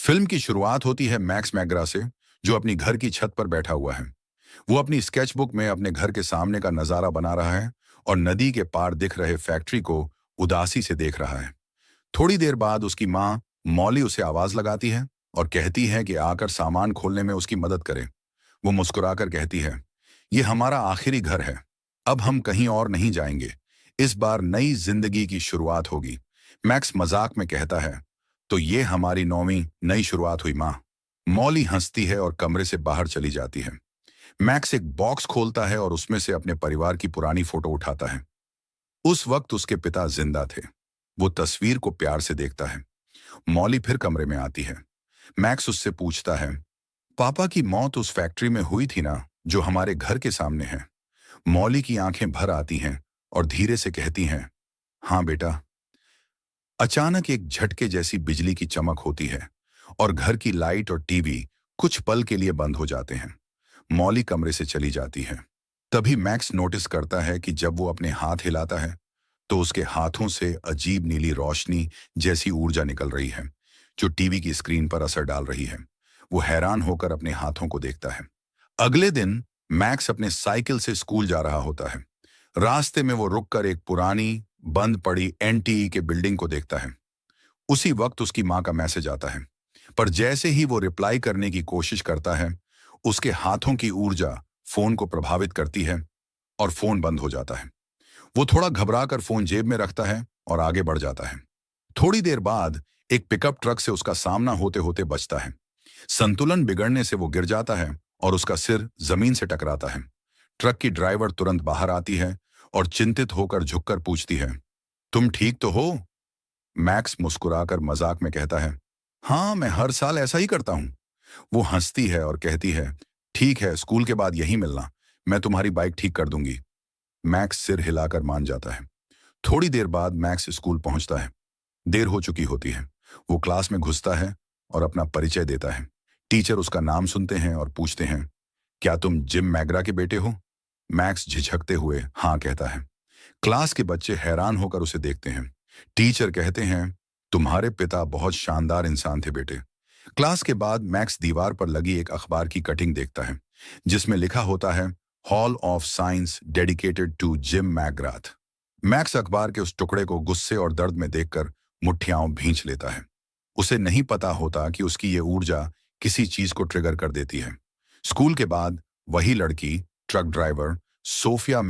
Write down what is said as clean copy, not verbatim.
Film की शुरुआत होती है मैक्स मैग्रा से, जो अपनी घर की छत पर बैठा हुआ है। वो अपनी स्केचबुक में अपने घर के सामने का नजारा बना रहा है और नदी के पार दिख रहे फैक्ट्री को उदासी से देख रहा है। थोड़ी देर बाद उसकी माँ मॉली उसे आवाज लगाती है और कहती है कि आकर सामान खोलने में उसकी मदद करे। वो मुस्कुराकर कहती है, ये हमारा आखिरी घर है। अब हम कहीं और नहीं जाएंगे। इस बार नई जिंदगी की शुरुआत होगी। मैक्स मजाक में कहता है, तो ये हमारी नौवीं नई शुरुआत हुई माँ। मॉली हंसती है और कमरे से बाहर चली जाती है। मैक्स एक बॉक्स खोलता है और उसमें से अपने परिवार की पुरानी फोटो उठाता है। उस वक्त उसके पिता जिंदा थे। वो तस्वीर को प्यार से देखता है। मॉली फिर कमरे में आती है। मैक्स उससे पूछता है, पापा की मौत उस फैक्ट्री में हुई थी ना, जो हमारे घर के सामने है? मौली की आंखें भर आती हैं और धीरे से कहती हैं, हाँ बेटा। अचानक एक झटके जैसी बिजली की चमक होती है और घर की लाइट और टीवी कुछ पल के लिए बंद हो जाते हैं। मौली कमरे से चली जाती है। तभी मैक्स नोटिस करता है कि जब वो अपने हाथ हिलाता है तो उसके हाथों से अजीब नीली रोशनी जैसी ऊर्जा निकल रही है, जो टीवी की स्क्रीन पर असर डाल रही है। वो हैरान होकर अपने हाथों को देखता है। अगले दिन मैक्स अपने साइकिल से स्कूल जा रहा होता है। रास्ते में वो रुककर एक पुरानी बंद पड़ी एनटीई के बिल्डिंग को देखता है। उसी वक्त उसकी माँ का मैसेज आता है, पर जैसे ही वो रिप्लाई करने की कोशिश करता है, उसके हाथों की ऊर्जा फोन को प्रभावित करती है और फोन बंद हो जाता है। वो थोड़ा घबराकर फोन जेब में रखता है और आगे बढ़ जाता है। थोड़ी देर बाद एक पिकअप ट्रक से उसका सामना होते होते बचता है। संतुलन बिगड़ने से वो गिर जाता है और उसका सिर जमीन से टकराता है। ट्रक की ड्राइवर तुरंत बाहर आती है और चिंतित होकर झुककर पूछती है, तुम ठीक तो हो? मैक्स मुस्कुराकर मजाक में कहता है, हाँ, मैं हर साल ऐसा ही करता हूँ। वो हंसती है और कहती है, ठीक है, स्कूल के बाद यहीं मिलना। मैं तुम्हारी बाइक ठीक कर दूंगी। मैक्स सिर हिलाकर मान जाता है। थोड़ी देर बाद मैक्स स्कूल पहुंचता है। देर हो चुकी होती है। वो क्लास में घुसता है और अपना परिचय देता है। टीचर उसका नाम सुनते हैं और पूछते हैं, क्या तुम जिम मैग्रा के बेटे हो? मैक्स झिझकते हुए हाँ कहता है। क्लास के बच्चे हैरान होकर उसे देखते हैं। टीचर कहते हैं, तुम्हारे पिता बहुत शानदार इंसान थे बेटे। क्लास के बाद मैक्स दीवार पर लगी एक अखबार की कटिंग देखता है, जिसमें लिखा होता है, hall of science dedicated to Jim McGrath. मैक्स अखबार के उस टुकड़े को गुस्से और दर्द में देखकर मुठ्ठियां भींच लेता है। उसे नहीं पता होता कि उसकी ये ऊर्जा किसी चीज को ट्रिगर कर देती है। स्कूल के बाद वही लड़की, ट्रक ड्राइवर सोफिया